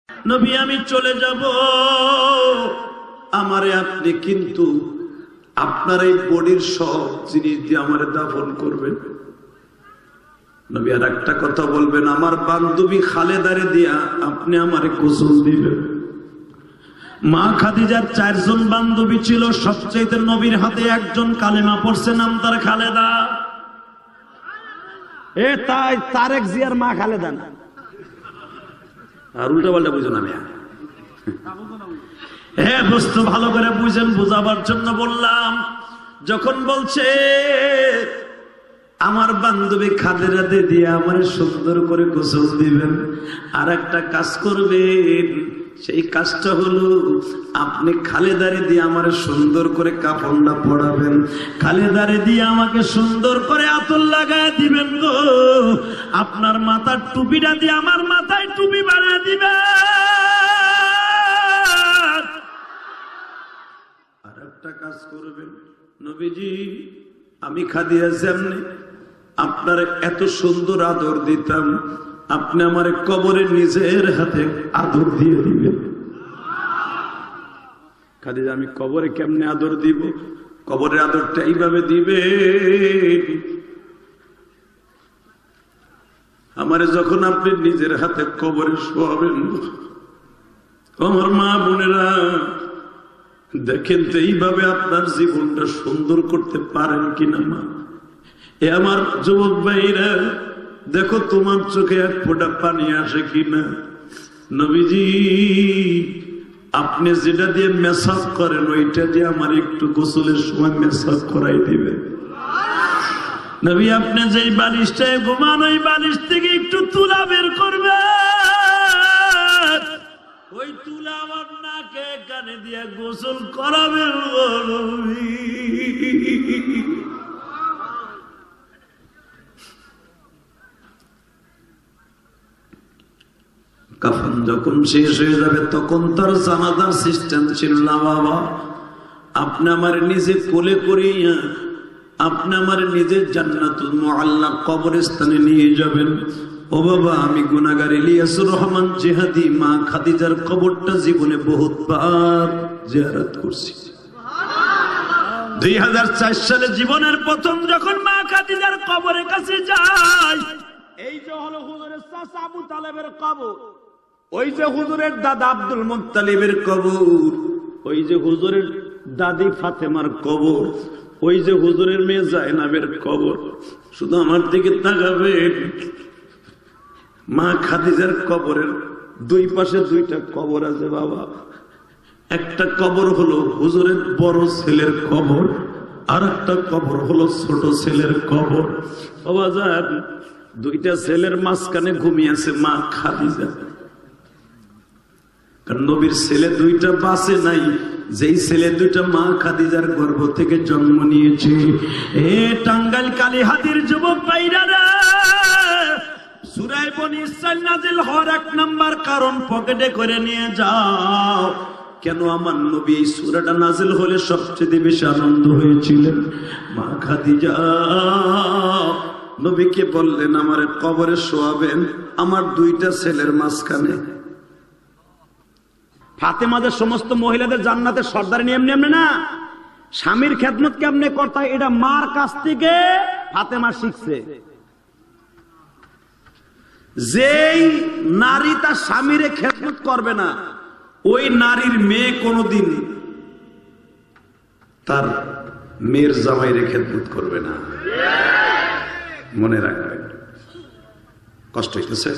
নবী আমি চলে যাব, আমারে আপনি কিন্তু আপনার এই বডির সব জিনিস দিয়ে আমারে দাফন করবেন। নবী আর একটা কথা বলবেন, আমার বান্ধবী খালেদারে দিয়া আপনি আমারে গোসল দিবেন। মা খাদিজার 4 জন বান্ধবী ছিল, সবচেয়ে নবীর হাতে একজন কালেমা পড়ছে, নাম তার খালেদা। তাই তারেক জিয়ার মা খালেদা না, আর উল্টা পাল্টা বুঝো না মিয়া। হ্যাঁ বস্তু ভালো করে বুঝেন, বুঝাবার জন্য বললাম। যখন বলছে আমার বান্ধবী খালেদাতে দিয়ে আমার সুন্দর করে গোসল দিবেন, আর একটা কাজ করবেন, সেই কাজটা হলো আপনি খালেদারে দিয়ে আমার সুন্দর করে কাফনটা পড়াবেন, খালেদারে দিয়ে আমাকে সুন্দর করে আতর লাগায় দিবেন গো, আপনার মাথার টুপিটা দিয়ে আমার মাথায় টুপি বানিয়ে দিবেন। আর একটা কাজ করবেন, নবীজি আমি খাদিজা যেমনি আপনার এত সুন্দর আদর দিতাম, আপনি আমার কবরে নিজের হাতে আদর দিয়ে দিবেন। খাদিজা আমি কবরে কেমনে আদর দিব? কবরের আদরটা এইভাবে দিবে, আমারে যখন আপনি নিজের হাতে কবরে শোয়াবেন, আমার মা বোনেরা দেখেন তো এইভাবে আপনার জীবনটা সুন্দর করতে পারেন কিনা মা। এ আমার যুবক ভাইরা দেখো তোমার চোখে এক ফোঁটা পানি আসে কিনা। নবীজি আপনি যেটা দিয়ে মেসাজ করেন ওইটা দিয়ে আমার একটু গোসলের সময় মেসাজ করাই দিবে। নবী আপনি যেই বালিশটায় ঘুমান ওই বালিশ থেকে একটু তুলা বের করবে, ওই তুলা আমার নাকে কানে দিয়ে গোসল করাবেন। কাফন যখন শেষ হয়ে যাবে তখন তার জানাজার সিস্টেম ছিল না বাবা। আপনি আমার নিজে কোলে করিয়া আপনি আমার নিজের জান্নাতুল মুআল্লা কবরস্থানে নিয়ে যাবেন। ও বাবা আমি গুনাহগার ইলিয়াসুর রহমান জিহাদি মা খাদিজার কবরটা জীবনে বহুতবার জিয়ারত করছি। 2004 সালে জীবনের প্রথম যখন মা খাদিজার কবরের কাছে যাই, এই যে হলো হুজুরের চাচা আবু তালেবের কবর, ওই যে হুজুরের দাদা আব্দুল মুত্তালিবের কবর, ওই যে হুজুরের দাদি ফাতেমার কবর, ওই যে হুজুরের মেয়ে জায়নাবের কবর। শুধু আমার দিকে তাকাবেন, মা খাদিজার কবরের দুই পাশে 2টা কবর আছে বাবা। একটা কবর হলো হুজুরের বড় ছেলের কবর, আর একটা কবর হলো ছোট ছেলের কবর। বাবা যান 2টা ছেলের মাঝখানে ঘুমিয়েছে মা খাদিজা। কারণ নবীর ছেলে 2টা বাঁচে নাই, যেই ছেলে 2টা মা খাদিজার গর্ভ থেকে জন্ম নিয়েছে। এ টাঙ্গাইল কালীহাতির যুবক ভাইরা, সূরা বনী ইসরাঈল নাজিল হওয়ার 1 নাম্বার কারণ পকেটে করে নিয়ে যাও। কেন আমার নবী এই সূরাটা নাজিল হলে সবচেয়ে বেশি আনন্দ হয়েছিলেন? মা খাদিজা নবীকে বললেন আমার কবরে শোয়াবেন আমার 2টা ছেলের মাঝখানে। ফাতেমাদের সমস্ত মহিলাদের জান্নাতের সর্দার নিয়ম এমনি না, স্বামীর খেদমত কেমনে করতে হয় এটা মার কাছ থেকে ফাতেমা শিখছে। যেই নারী তার স্বামীর খেদমত করবে না, ওই নারীর মেয়ে কোনোদিন তার মেয়ের জামাইরে খেদমত করবে না। মনে রাখবেন, কষ্ট হইতেছে?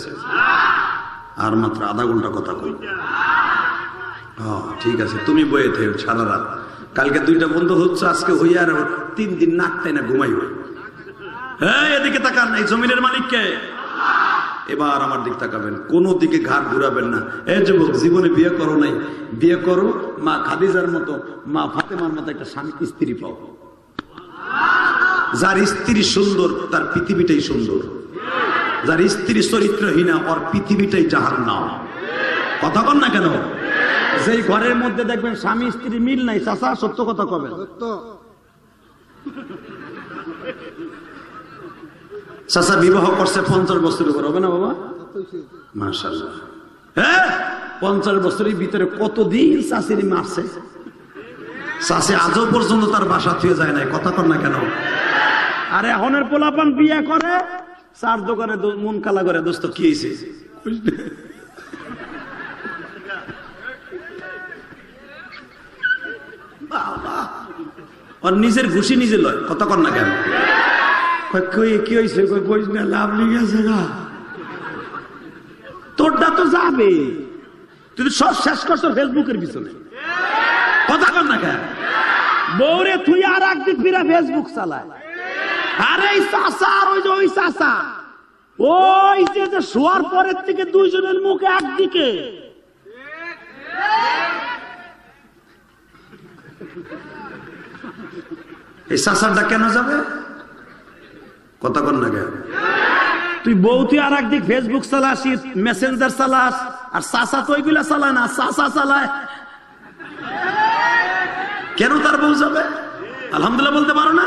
আর মাত্র আধা ঘন্টা কথা কই। ঠিক আছে, তুমি বইয়ে থেকো সারা রাত। কালকে 2টা বন্ধ হচ্ছে, আজকে হইয়া আর 3 দিন নাকটাই না ঘুমাই হই। হ্যাঁ এদিকে তাকান, এই জমিনের মালিককে। এবার আমার দিক তাকাবেন, কোনো দিকে ঘাট ঘুরাবেন না। এই যুবক জীবনে বিয়ে করো নাই, বিয়ে করো মা খাদিজার মতো, মা ফাতেমার মতো একটা স্বামী স্ত্রী পাও। যার স্ত্রী সুন্দর তার পৃথিবীটাই সুন্দর, যার স্ত্রী চরিত্রহীনা ওর পৃথিবীটাই জাহান্নাম। কথা বল না কেন? যেই ঘরের মধ্যে দেখবেন স্বামী স্ত্রী মিল নাই, চাচা সত্য কথা কবেন। চাচা বিবাহ করছে 50 বছর উপর, হবে না বাবা? মাশাআল্লাহ। হ্যাঁ 50 বছরের ভিতরে কতদিন চাষির মারছে, চাষি আজও পর্যন্ত তার বাসা থেকে যায় নাই, কথা কর না কেন? আর এখনের পোলাপান বিয়ে করে চার দোকানে মন কালা করে, দোস্ত কি হয়েছে, আর নিজের ঘুষি নিজে লয়, কথা কর না কেন? কি হয়েছে, লাভ লিগেছে না, তোরটা তো যাবে, তুই তো সব শেষ করছো ফেসবুকের পিছনে, কথা কর না কেন? বউরে তুই আর একদিন ফিরে ফেসবুক চালায়, আরে এই চাষা আর ওই যে ওই চাষা, ওই যে শোয়ার পরের থেকে দুইজনের মুখে একদিকে, এই চাষারটা কেন যাবে, কথা কর না কেন? তুই বউ তুই আর একদিক ফেসবুক চালাস, মেসেঞ্জার চালাস, আর চাষা তো ওইগুলা চালায় না, চাষা চালায়, কেন তার বউ যাবে? আলহামদুলিল্লাহ বলতে পারো না?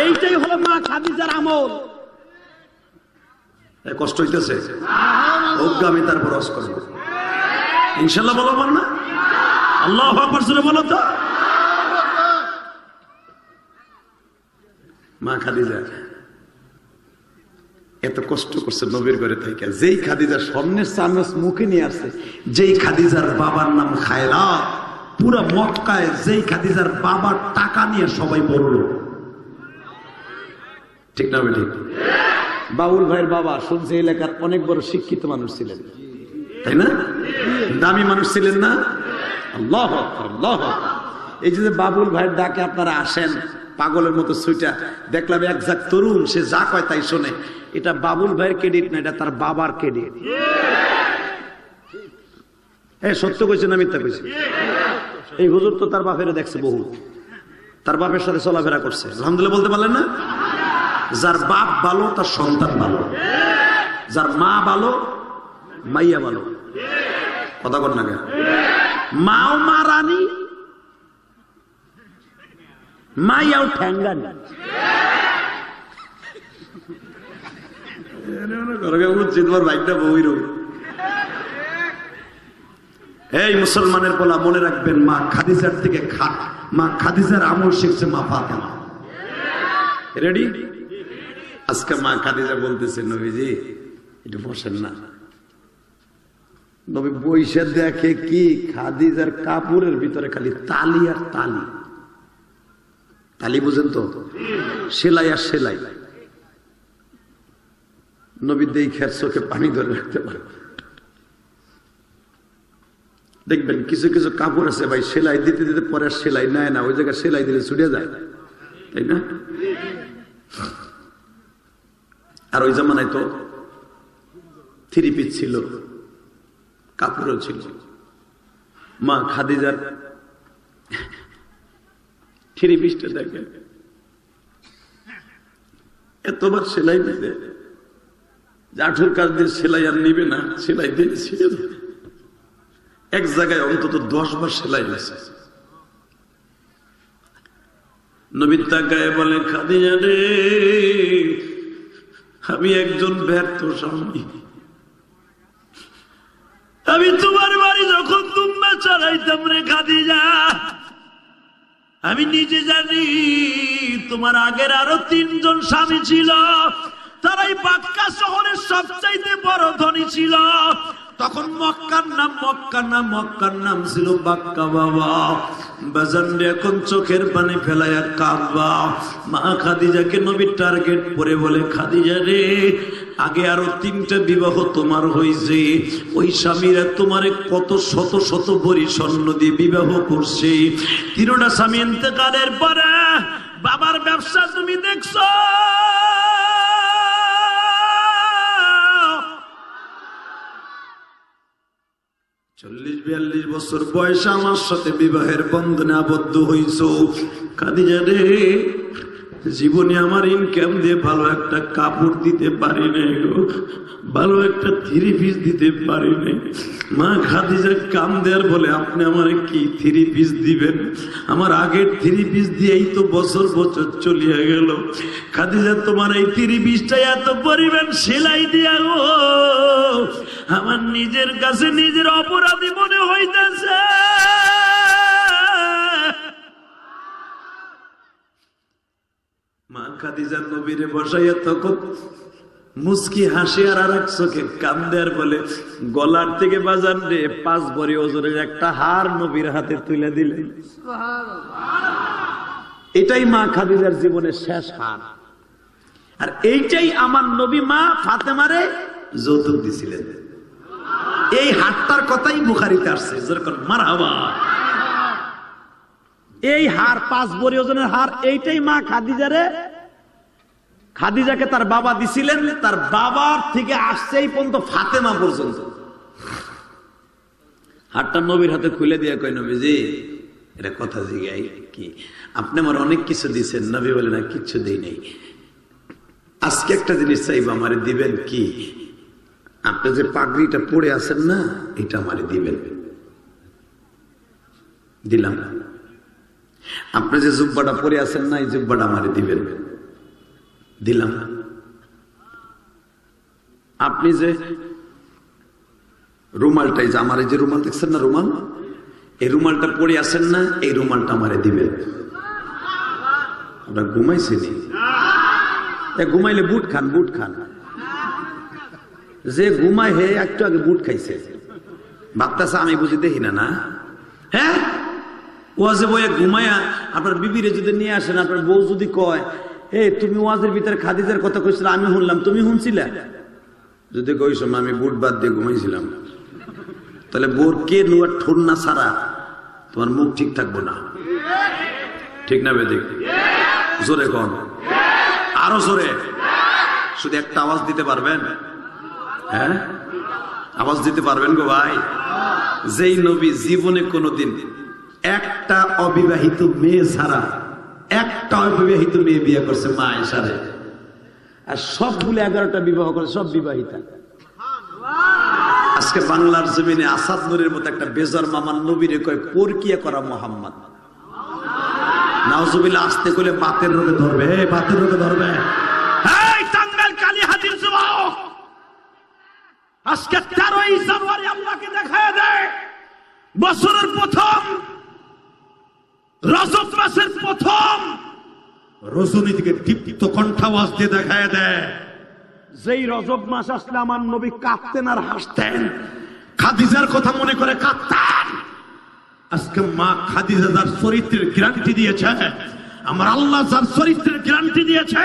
এইটাই হলো মা খাদিজার আমল। কষ্ট হইতেছে, আমি তারপর রস করবো ইনশাল্লাহ, বলো পার না? আল্লাহু আকবার জোরে বলো তো। মা খাদিজা এত কষ্ট করছে নবীর ঘরে থেকে, যেই খাদিজার স্বর্ণের চামচ মুখে নিয়ে আসছে, যেই খাদিজার বাবার নাম খায়রাত, পুরা মক্কায় যেই খাদিজার বাবার টাকা নিয়ে সবাই বলল, ঠিক না ঠিক? বাউল ভাইয়ের বাবা শুনছে এলাকার অনেক বড় শিক্ষিত মানুষ ছিলেন, তাই না? দামি মানুষ ছিলেন না? আল্লাহু আকবার, আল্লাহু আকবার। এই যে বাবুল ভাইয়ের ডাকে আপনারা আসেন পাগলের মতো ছুইটা, দেখলাম এক জাক তরুণ, সে যা কয় তাই শোনে, এটা বাবুল ভাইয়ের ক্রেডিট না, এটা তার বাবার ক্রেডিট। সত্য কইছে না মিথ্যা কইছে? এই হুজুর তো তার বাপের দেখছে বহু, তার বাপের সাথে চলাফেরা করছে, আলহামদুলিল্লাহ বলতে পারলেন না? যার বাপ ভালো তার সন্তান ভালো, যার মা ভালো মাইয়া ভালো, কথা কর না কেন? মাও মা রানী, মাইয়াও ঠ্যাঙ্গানি। তোমার বাইকটা বই রবি। এই মুসলমানের পোলা মনে রাখবেন, মা খাদিজার থেকে মা খাদিজার আমল শিখছে মা ফাতেমা। রেডি? আজকে মা খাদিজা বলতেছে, নবীজি একটু বসেন না। নবী বইসে দেখে কি, খাদিজার কাপড়ের ভিতরে খালি তালি আর তালি। তালি বুঝেন তো? সেলাই আর সেলাই। নবী দেখে চোখে পানি ধরে রাখতে পারে। দেখবেন কিছু কিছু কাপড় আছে ভাই, সেলাই দিতে দিতে পরে সেলাই নেয় না, ওই জায়গায় সেলাই দিলে ছুটে যায়, তাই না? আর ওই জামানায় তো থ্রি পিস ছিল, কাপড়ও ছিল। মা খাদিজার থ্রি পিসটা দেখে এতবার সেলাই দিতে, আঠুর কাজ দিয়ে সেলাই আর নিবে না, সেলাই দিয়ে ছিঁড়ে দেবে। এক জায়গায় অন্তত 10 বার সেলাই হয়েছে। নবীর তাকায় বলে, খাদিজা রে, আমি একজন ব্যর্থ স্বামী, আমি তোমার বাড়ি যখন দুম্বা চড়াইতাম রে খাদিজা, আমি নিজে জানি তোমার আগের আরো 3 জন স্বামী ছিল, তারাই মক্কা শহরের সবচাইতে বড় ধনী ছিল। তখন মক্কার নাম ছিল বাক্কা। বাবা বাজানরে এখন চোখের পানি ফেলাইয়া কাঁদবা। মা খাদিজাকে নবীর টার্গেট করে বলে, খাদিজা রে, আগে আরো 3টা বিবাহ তোমার হয়েছে, ওই স্বামীরা তোমারে কত শত শত ভরি স্বর্ণ দিয়ে বিবাহ করছে। 3টা স্বামী ইন্তেকালের পরে বাবার ব্যবসা তুমি দেখছো, 40-42 বছর বয়সে আমার সাথে বিবাহের বন্ধনে আবদ্ধ হইছ। খাদিজা রে, জীবনে আমার ইনকাম দিয়ে ভালো একটা কাপড় দিতে পারি নাই গো, ভালো একটা 3 পিস দিতে পারি নাই। মা খাদিজা কাম দেয়ার বলে, আপনি আমার কি 3 পিস দিবেন? আমার আগের 3 পিস দিয়েই তো বছর বছর চলিয়া গেল। খাদিজা, তোমার এই 3 পিসটাই এত পরিমাণ সেলাই দিয়া গো, আমার নিজের কাছে নিজের অপরাধী মনে হইতেছে। মা খাদিজা নবীরে বসাইয়া তখন মুস্কি হাসি আর এক চোখে কান্দে আর বলে, গলার থেকে বাজান রে 5 ভরি ওজনের একটা হার নবীর হাতে তুলে দিলেন। এটাই মা খাদিজার জীবনের শেষ হার। আর এইটাই আমার নবী মা ফাতেমারে যৌতুক দিছিলেন। এই হারটার কথাই বুখারীতে আসছে, যেরকম মারহাবা। এই হার 5 ভরি ওজনের হার, এইটাই মা খাদিজাকে তার বাবা দিছিলেন। তার বাবার থেকে আসছে এই পর্যন্ত ফাতেমা পর্যন্ত। হারটা নবীর হাতে খুলে দিয়ে কয়, নবীজি এটা কথা জিগাই কি, আপনি আমার অনেক কিছু দিচ্ছেন। নবী বলে, না কিচ্ছু দিই নাই, আজকে একটা জিনিস চাইব, আমারে দিবেন কি? আপনি যে পাগড়িটা পরে আছেন না, এটা আমারে দিবেন। দিলাম। আপনি যে জুব্বাটা পরে আছেন না, এই জুব্বাটা আমারে দিবেন। দিলাম। আপনি যে রুমালটাই, যে আমার এই যে রুমাল দেখছেন না, রুমাল, এই রুমালটা পরে আছেন না, এই রুমালটা আমারে দিবেন। আপনার ঘুমাইছেনি? ঘুমাইলে বুট খান, বুট খান। যে ঘুমায় হে একটু আগে বুট খাইছে, ভাবতেছে আমি বুঝি দেখি না। না, হ্যাঁ, ওয়াজে বইয়ে ঘুমায়া আপনার বিবিরে যদি নিয়ে আসেন, আপনার বউ যদি কয়, এ তুমি ওয়াজের ভিতরে খাদিজার কথা কইছিল, আমি শুনলাম, তুমি শুনছিলে? যদি কই সময় আমি বুট বাদ দিয়ে ঘুমাইছিলাম, তাহলে বোর কে নুয়ার ঠোর না ছাড়া তোমার মুখ ঠিক থাকবো না। ঠিক না বেদিক? জোরে কন, আরো জোরে। শুধু একটা আওয়াজ দিতে পারবেন? হ্যাঁ, আওয়াজ দিতে পারবেন গো ভাই? যেই নবী জীবনে কোনোদিন একটা অবিবাহিত মেয়ে ছাড়া, একটা অবিবাহিত মেয়ে বিয়ে করছে মা আয়েশারে, আর সবগুলো 11টা বিবাহ করে, সব বিবাহিতা। আজকে বাংলার জমিনে আসাদ নূরের মতো একটা বেজার মামার নবীরে কয় পরকিয়া করা মোহাম্মদ। নাউজুবিল্লাহ। আসতে কইলে বাতের রোগে ধরবে, বাতের রোগে ধরবে। এই টাঙ্গাইল কালীহাতির যুবক, আজকে 13ই জানুয়ারি আল্লাহকে দেখায় দেয়, বছরের প্রথম রজব মাসের প্রথম রজনী থেকে দীপ্ত কণ্ঠাওয়াজ দিয়ে দেখায় দেয়। যেই রজব মাস আসলে আমার নবী কাঁদতেন আর হাসতেন, খাদিজার কথা মনে করে কাঁদতেন। আজকে মা খাদিজা যার চরিত্রের গ্যারান্টি দিয়েছে, আমার আল্লাহ যার চরিত্রের গ্যারান্টি দিয়েছে,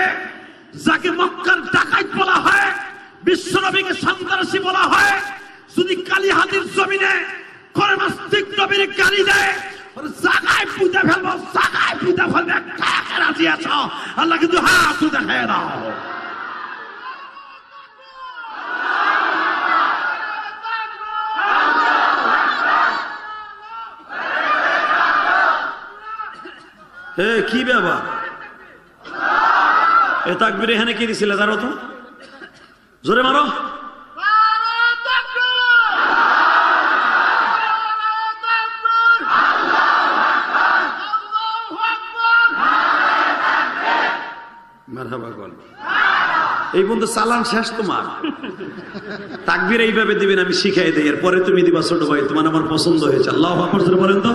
যাকে মক্কার ডাকাত বলা হয়, বিশ্বনবীকে সন্ত্রাসী বলা হয়, যদি কালীহাতির জমিনে কোন নাস্তিক নবীর গালি দেয়, জায়গায় পুঁতে ফেলবো, জায়গায় পুঁতে ফেলবে, কাকে রাজি আছো? আল্লাহ কিন্তু হাত দেখায় দাও। কি ব্যাপার? এ তাকবীর এখানে কি দিছিল? জানো তো, জোরে মারো। এই বন্ধু চালান শেষ তোমার। তাকবীর এইভাবে দিবেন, আমি শিখাই দিই, এরপরে তুমি দিবা ছোট ভাই, তোমার আমার পছন্দ হয়েছে। আল্লাহু আকবার জোরে বলেন তো।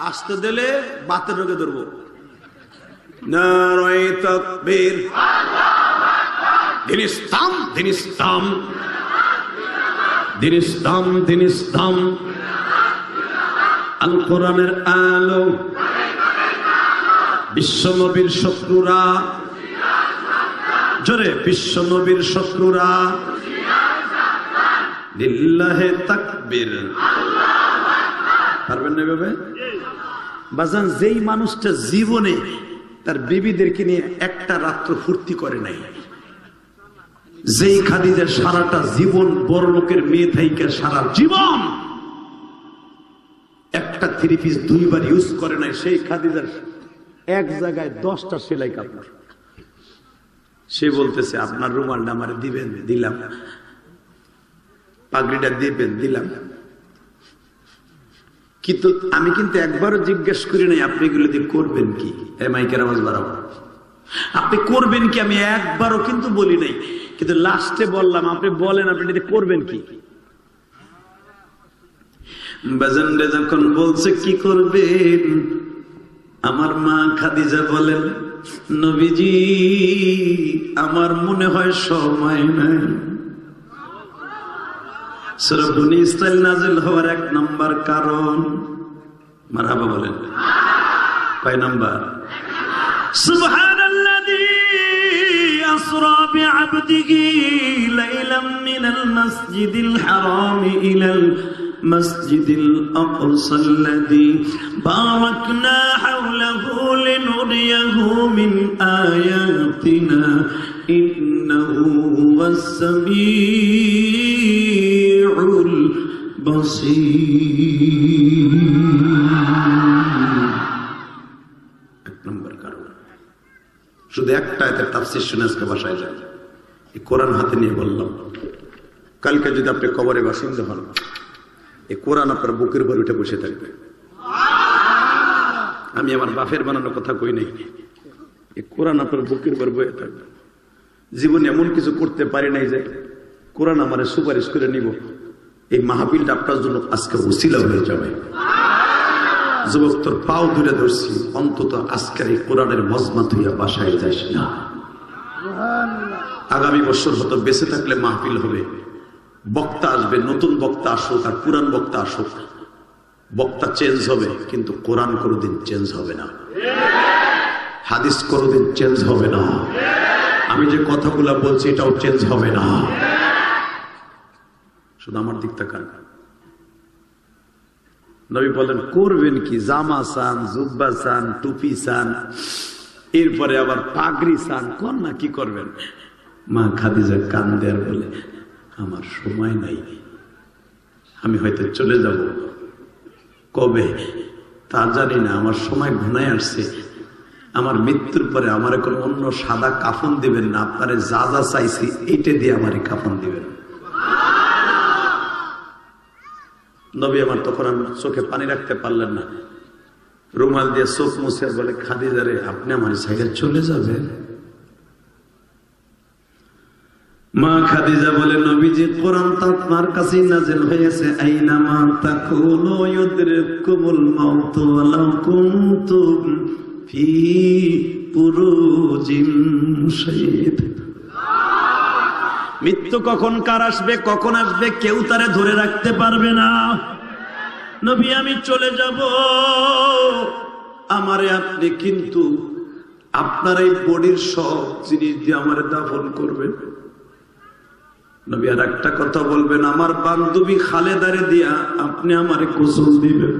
আসতে দিলে বাতের রোগে ধরবো। নারায়ে তাকবীর, দিন ইসলাম, দিন ইসলাম, দিন ইসলাম, দিন ইসলাম, আল কোরআনের আলো, বিশ্ব নবীর শত্রুরা, জোরে, বিশ্ব নবীর শত্রুরা, লিল্লাহে তাকবীর। পারবেন না ভাবে? বাজান, যেই মানুষটা জীবনে তার বিবিদেরকে নিয়ে একটা রাত্র ফুর্তি করে নাই, যেই খাদিজা সারাটা জীবন বড় লোকের মেয়ে থাইকা সারা জীবন একটা 3 পিস 2 বার ইউজ করে নাই, সেই খাদিজার এক জায়গায় 10টা সেলাই কাপড়। সে বলতেছে, আপনার রুমালটা আমারে দিবেন? দিলাম। পাগড়িটা দিবেন? দিলাম। কিন্তু আমি কিন্তু একবারও জিজ্ঞেস করি নাই আপনি এগুলো দিয়ে করবেন কি। মাইকের আওয়াজ বাড়াবো, আপনি করবেন কি আমি একবারও কিন্তু বলি নাই, কিন্তু লাস্টে বললাম আপনি বলেন আপনি এটা করবেন কি। বাজানরে যখন বলছে কি করবেন, আমার মা খাদিজা বলেন নবীজি আমার মনে হয় সময় নাই। সূরা বনী ইসরাইল নাযিল হওয়ার 1 নাম্বার কারণ, মারহাবা বলেন, কয় নাম্বার? সুবহানাল্লাযী আসরা বিআবদিহি লাইলাম মিনাল মাসজিদিল হারাম ইলাল মাসজিদিল আকসাল্লাযী বারাকনা হাওলাহু লিনুরিয়াহু মিন আয়াতিনা ইন্নাহু হুয়াস সামিউল বাসীর। 1 নম্বর কারণ, শুধু একটা আয়াতের তাফসীর শুনে আজকে বাসায় যায়। এই কোরআন হাতে নিয়ে বললাম, কালকে যদি আপনি কবরে বাসিন্দা হন, এই কোরআন আপনার বুকের উপর উঠে বসে থাকবে। আমি আমার বাপের বানানো কথা কই নাই, এই কোরআন আপনার বুকের উপর বয়ে থাকবে। জীবনে এমন কিছু করতে পারি নাই যে কোরআন আমারে সুপারিশ করে নিব, এই মাহফিলটা আপনার জন্য আজকে ওসিলা হয়ে যাবে। যুবক তোর পাও ধরে ধরছি, অন্তত আজকের এই কোরআনের মজমা হইয়া বাসায় যাস না। আগামী বছর হয়তো বেঁচে থাকলে মাহফিল হবে, বক্তা আসবে, নতুন বক্তা আসুক আর পুরান বক্তা আসুক, বক্তা চেঞ্জ হবে কিন্তু কোরআন কোনোদিন চেঞ্জ হবে না, হাদিস কোনোদিন চেঞ্জ হবে না, আমি যে কথাগুলা বলছি এটাও চেঞ্জ হবে না। শুধু আমার দিক তাকান। নবী বলেন করবেন কি, জামা চান, জুব্বা চান, টুপি চান, এরপরে আবার পাগড়ি চান, কোন না কি করবেন। মা খাদিজা কান্দে আর বলে আমার সময় নাই, আমি হয়তো চলে যাব, কবে তা জানি না, আমার সময় ঘনায় আসছে, আমার মৃত্যুর পরে আমার এখন অন্য সাদা কাফন দিবেন না, আপনারে যা যা চাইছি এইটা দিয়ে আমার কাফন দিবেন। নবী আমার তখন আমি চোখে পানি রাখতে পারলেন না, রুমাল দিয়ে চোখ মুছে বলে খাদিজা রে আপনি আমার সাইডে চলে যাবেন। মা খাদিজা বলে নবীজি কোরআন তো আপনার কাছে নাযিল হয়েছে, আইনা মা তাকুনু ইউদরিকুমুল মাউত ওয়ালাউ কুনতুম ফি বুরুজিন শাইদ। মৃত্যু কখন কার আসবে, কখন আসবে কেউ তারে ধরে রাখতে পারবে না। নবী আমি চলে যাব, আমারে আপনি কিন্তু আপনার এই বডির সব জিনিস দিয়ে আমারে দাফন করবেন। নবী আর একটা কথা বলবেন, আমার বান্ধবী খালেদারে দিয়া আপনি আমারে গোসল দিবেন।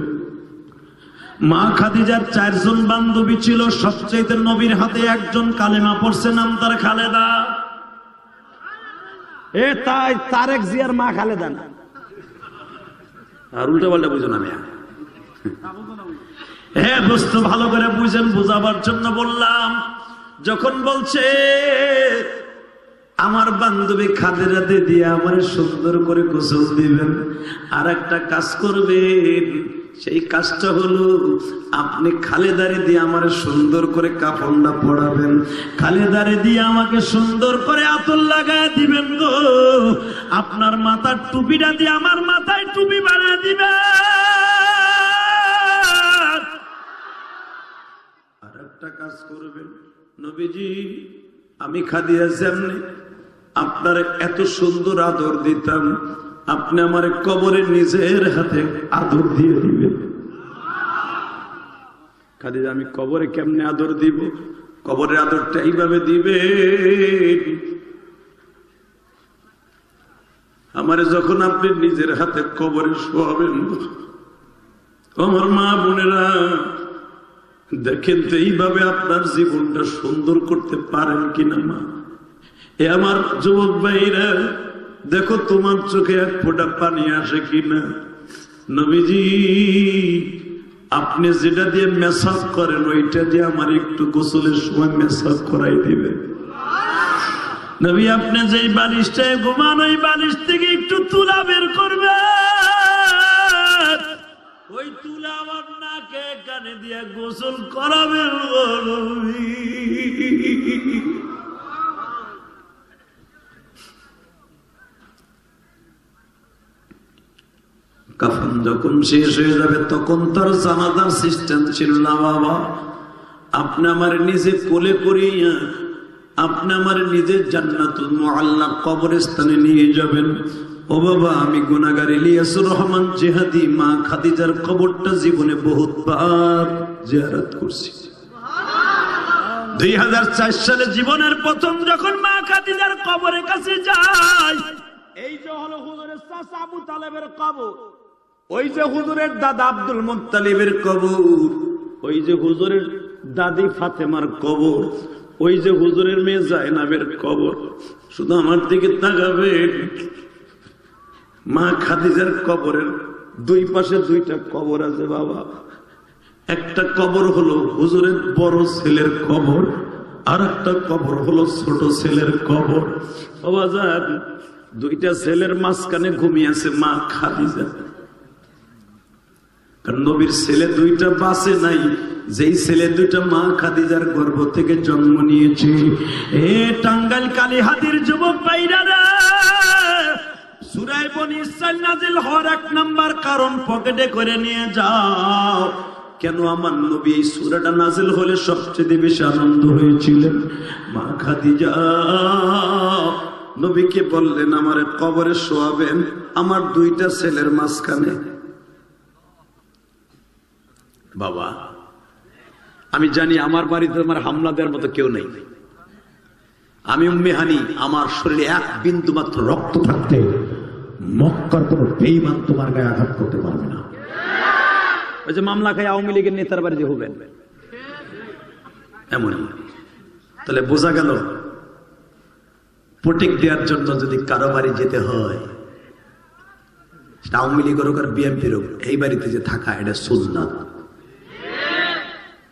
মা খাদিজার 4 জন বান্ধবী ছিল, সবচেয়ে নবীর হাতে একজন কালেমা পড়ছে, নাম তার খালেদা। এ তাই তারেক জিয়ার মা খালেদা না, আর উল্টা পাল্টা বুঝো না মিয়া। হ্যাঁ বস্তু ভালো করে বুঝেন, বুঝাবার জন্য বললাম। যখন বলছে আমার বান্ধবী খাদিজাতে দিয়ে আমার সুন্দর করে গোসল দিবেন, আর একটা কাজ করবেন, সেই কাজটা হলো আপনি খালেদারে দিয়ে আমার সুন্দর করে কাফনটা পড়াবেন, খালেদারে দিয়ে আমাকে সুন্দর করে আতর লাগায় দিবেন গো, আপনার মাথার টুপিটা দিয়ে আমার মাথায় টুপি বানিয়ে দিবেন। আর একটা কাজ করবেন, নবীজি আমি খাদিজা সামনে আপনার এত সুন্দর আদর দিতাম, আপনি আমার কবরে নিজের হাতে আদর দিয়ে দিবেন। খাদিজা আমি কবরে কেমনে আদর দিব, কবরের আদরটা এইভাবে দিবে, আমারে যখন আপনি নিজের হাতে কবরে শোয়াবেন, আমার মা বোনেরা দেখেন তো এইভাবে আপনার জীবনটা সুন্দর করতে পারেন কিনা। মা এ আমার যুবক ভাইরা দেখো তোমার চোখে এক ফোঁটা পানি আসে কিনা। নবীজি আপনি যেটা দিয়ে মেসাজ করেন ওইটা দিয়ে আমার একটু গোসলের সময় মেসাজ করাই দিবেন। নবী আপনি যেই বালিশটায় ঘুমান ওই বালিশ থেকে একটু তুলা বের করবেন, ওই তুলা আমার নাকে কানে দিয়ে গোসল করাবে। কাফন যখন শেষ হয়ে যাবে তখন তার জানাজার সিস্টেম ছিল না বাবা। আপনি আমার নিজে কোলে করিয়া আপনি আমার নিজের জান্নাতুল মুআল্লা কবরস্থানে নিয়ে যাবেন। ও বাবা, আমি গুনাহগার ইলিয়াসুর রহমান জিহাদি মা খাদিজার কবরটা জীবনে বহুতবার জিয়ারত করছি। 2004 সালে জীবনের প্রথম যখন মা খাদিজার কবরের কাছে যাই, এই যে হলো হুজুরের চাচা আবু তালেবের কবর, ওই যে হুজুরের দাদা আব্দুল মুত্তালিবের কবর, ওই যে হুজুরের দাদি ফাতেমার কবর, ওই যে হুজুরের মেয়ে জায়নাবের কবর। শুধু আমার দিকে তাকাবেন, মা খাদিজার কবরের দুই পাশে দুইটা কবর আছে বাবা। একটা কবর হলো হুজুরের বড় ছেলের কবর, আর একটা কবর হলো ছোট ছেলের কবর। বাবা যান, দুইটা ছেলের মাঝখানে ঘুমিয়ে আছে মা খাদিজা। কারণ নবীর ছেলে দুইটা বাঁচে নাই, যেই ছেলে দুইটা মা খাদিজার গর্ভ থেকে জন্ম নিয়েছে। এ টাঙ্গাইল কালীহাতির যুবক ভাইরা, সূরা বনী ইসরাঈল নাযিল হওয়ার 1 নাম্বার কারণ পকেটে করে নিয়ে যাও। কেন আমার নবী এই সূরাটা নাযিল হলে সবচেয়ে বেশি আনন্দ হয়েছিলেন? মা খাদিজা নবীকে বললেন, আমার কবরে শোয়াবেন আমার দুইটা ছেলের মাঝখানে। বাবা, আমি জানি আমার বাড়িতে আমার হামলা দেওয়ার মতো কেউ নেই। আমি উম্মে হানি, আমার শরীরে এক বিন্দু মাত্র রক্ত থাকতে মক্কার কোন বেঈমান তোমার গায়ে আঘাত করতে পারবে না। ওই যে মামলা খাই আওয়ামী লীগের নেতার বাড়ি যে হবেন এমনই। তাহলে বোঝা গেল, প্রতীক দেওয়ার জন্য যদি কারো বাড়ি যেতে হয়, আওয়ামী লীগের হোক আর বিএনপির হোক, এই বাড়িতে যে থাকা এটা সুন্নাত।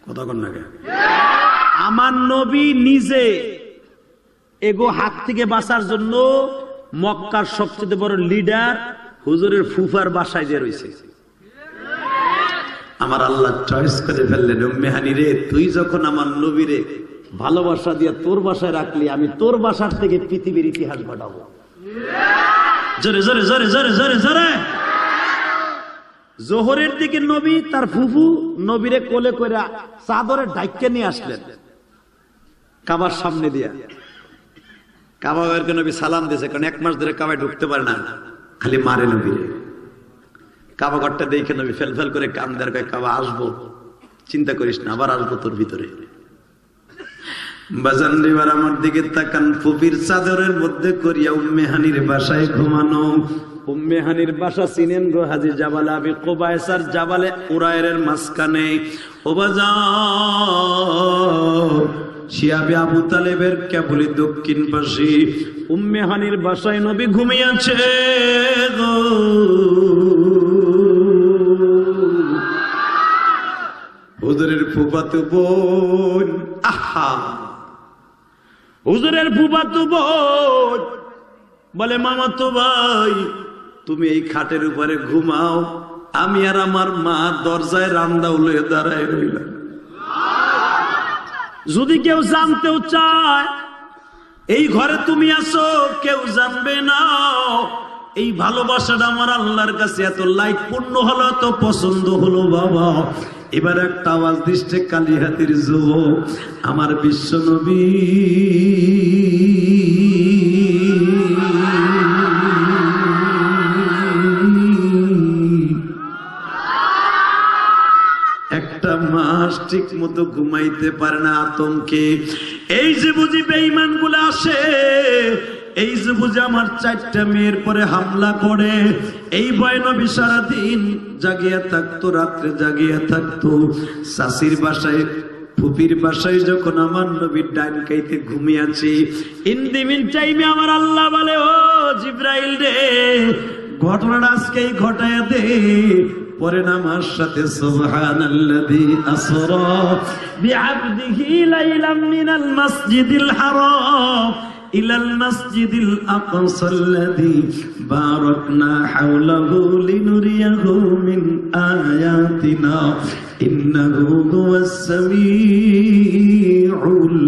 কথা কন না কে? আমার নবী নিজে এগো হাত থেকে বাঁচার জন্য মক্কার সবচেয়ে বড় লিডার হুজুরের ফুফার বাসায় যে রয়েছে। আমার আল্লাহ চয়েস করে ফেললেন, উম্মে হানি রে, তুই যখন আমার নবীরে ভালোবাসা দিয়ে তোর বাসায় রাখলি, আমি তোর বাসার থেকে পৃথিবীর ইতিহাস ঘটাবো। জোরে জোরে জোরে জোরে জোরে জোরে। জোহরের দিকে নবী তার ফুফু নবীরে কোলে করে চাদরে ডাইকে নিয়ে আসলেন কাবার সামনে দিয়া। কাবাকে নবী সালাম দিয়েছে, কারণ 1 মাস ধরে কাবায় ঢুকতে পারে না, খালি মারে নবীরে। কাবা ঘরটা দেখে নবী ফেল ফেল করে কান দেয়ার কয়, কাবা আসবো, চিন্তা করিস না, আবার আসবো তোর ভিতরে। বাজান রিবার আমার দিকে তাকান, ফুপির চাদরের মধ্যে করিয়া উম্মে হানির বাসায় ঘুমানো। উম্মে হানির বাসা চিনেন গো, হাজী জাবালে আবি কুবায়সার জাবালে উরায়ের মাঝখানে। ও বাজান, শিয়াবে আবু তালেবের কেবলি দক্ষিণ পাশে উম্মে হানির বাসায় নবী ঘুমিয়েছে গো। হুজুরের ফুফাতো বোন, আহা, হুজুরের ফুফাতো বোন বলে, মামাতো ভাই তুমি এই খাটের উপরে ঘুমাও, আমি আর আমার মা দরজায় রান্দাও লয়ে দাঁড়ায় রইলাম। যদি কেউ জানতেও চায় এই ঘরে তুমি আসো, কেউ জানবে না। এই ভালোবাসাটা আমার আল্লাহর কাছে এত লাইক পূর্ণ হলো, এত পছন্দ হলো বাবা। এবার একটা আওয়াজ দিচ্ছে কালীহাতির যুবক, আমার বিশ্ব নবী একটা মাস ঠিক মতো ঘুমাইতে পারে না আতঙ্কে। এই যে বুঝি বেঈমান গুলো আসে, এই যে বুঝি আমার 4টা মেয়ের পরে হামলা করে, এই ভয় নবী সারাদিন জাগিয়া থাকতো, রাত্রে জাগিয়া থাকতো। শাশির বাসায় ফুপির বাসায় যখন আমার নবীর ডাইন কাইতে ঘুমিয়েছি, ইন দি মিন টাইমে আমার আল্লাহ বলে, ও জিব্রাইল রে, ঘটনাটা আজকেই ঘটায়া দে। পরে নামার সাথে সুবহানাল্লাযী আসরা বিআবদিহি লাইলাম মিনাল মাসজিদিল হারাম ইলাল মাসজিদিল আকসাল্লাযী বারাকনা হাওলাহু লিনুরিয়াহু মিন আয়াতিনা ইন্নাহু হুয়াস সামিউল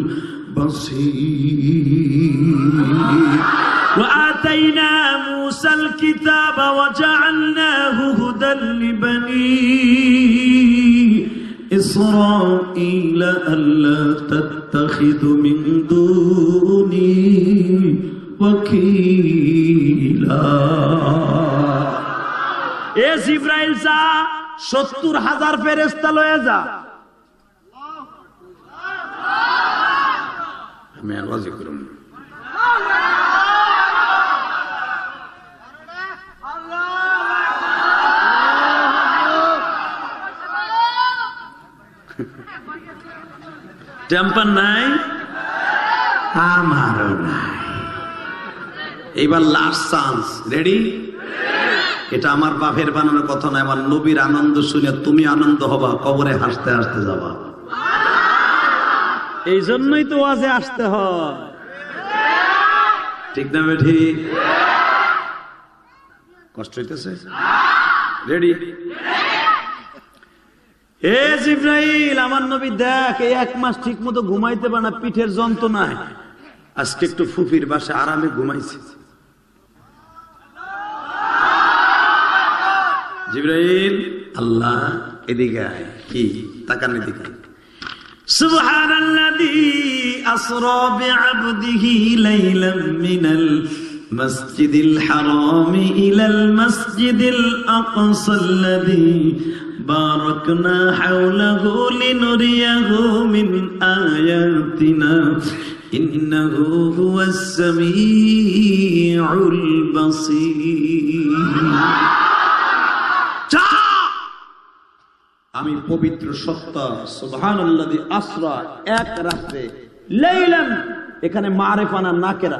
বাসীর وآتينا موسى الكتاب وجعلناه هدى لبني إسرائيل ألا تتخذوا من دوني وكيلا এ জিবরাইল যা ৭০,০০০ ফেরেশতা লয়ে যা আমি আওয়াজ করুন টেম্পার নাই আমারও নাই এবার লাস্ট চান্স রেডি এটা আমার বাপের বানানো কথা নয় আমার নবীর আনন্দ শুনে তুমি আনন্দ হবা কবরে হাসতে হাসতে যাবা এই জন্যই তো ওয়াজে আসতে হয় ঠিক না বেঠি কষ্ট হইতেছে রেডি এ জিবরাইল আমার নবী দেখ এই ১ মাস ঠিক মতো ঘুমাইতে পারে না পিঠের যন্ত্রণায় আজকে একটু ফুফির বাসায় আরামে ঘুমাইছে জিবরাইল আল্লাহ এদিকে আয় কি তাকান এদিকে সুবহানাল্লাযী আসরা বিআবদিহি লাইলাম মিনাল মাসজিদিল হারাম ইলাল মাসজিদিল আকসাল্লাযী বারাকনা হাওলাহু লিনুরিয়াহু মিন আয়াতিনা ইন্নাহু হুয়াস সামিউল বাসীর আমি পবিত্র সত্তা সুবহানাল্লাযী আসরা এক রাতে লাইলাম এখানে মারিফা না নাকেরা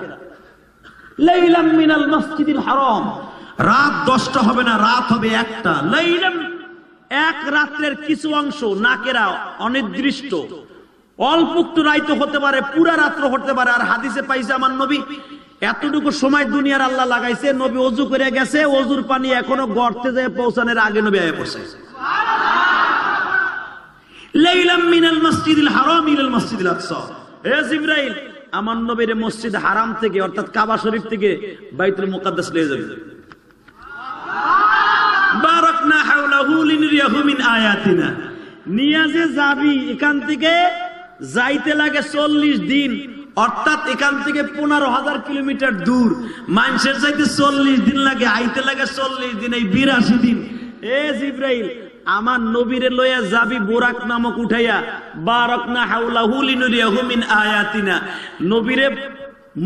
লাইলাম মিনাল মাসজিদিল হারাম রাত 10টা হবে না রাত হবে একটা লাইলাম এক রাতের কিছু অংশ নাকেরা অনির্দিষ্ট অল্প একটু রাইতো হতে পারে পুরা রাত্র হতে পারে আর হাদিসে পাইছে আমার নবী এতটুকু সময় দুনিয়ার আল্লাহ লাগাইছে নবী ওযু করে গেছে ওযুর পানি এখনো গর্তে যায় পৌঁছানোর আগে নবী আয়া পড়ছে লাইলাম মিনাল মাসজিদিল হারাম ইলাল মাসজিদিল আকসা হে জিবরাইল আমার নবীর মসজিদ হারাম থেকে অর্থাৎ কাবা শরীফ থেকে বাইতুল মুকাদ্দাস নিয়ে যাবে বারাকনা হাওলাহু লিনুরিয়াহু মিন আয়াতিনা নিয়াজে যাবি এখান থেকে যাইতে লাগে 40 দিন অর্থাৎ এখান থেকে ১৫,০০০ কিলোমিটার দূর মানুষের যাইতে 40 দিন লাগে আইতে লাগে 40 দিন এই ৮২ দিন এ জিবরাইল আমার নবীরে লইয়া যাবি বুরাক নামক উঠাইয়া বারাকনা হাওলাহু লিনুরিয়াহু মিন আয়াতিনা নবীরে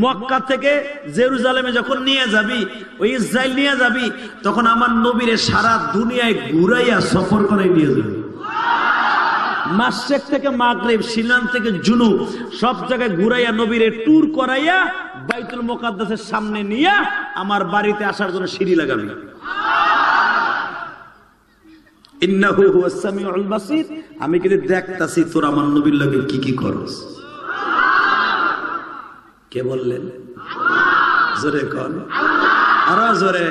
মক্কা থেকে জেরুজালেমে যখন নিয়ে যাবি ওই ইসরাইল নিয়ে যাবি তখন আমার নবীরে সারা দুনিয়ায় ঘুরাইয়া সফর করাই নিয়ে যাবি মাশরিক থেকে মাগরিব শিনান থেকে জুনুব সব জায়গায় ঘুরাইয়া নবীরে ট্যুর করাইয়া বাইতুল মুকাদ্দাসের সামনে নিয়ে আমার বাড়িতে আসার জন্য সিঁড়ি লাগাবি ইন্নাহু হুয়াস সামিউল বাসীর আমি কিন্তু দেখতাছি তোর আমার নবীর লাগে কি কি করস কে বললেন জোরে কোন আরো জোরে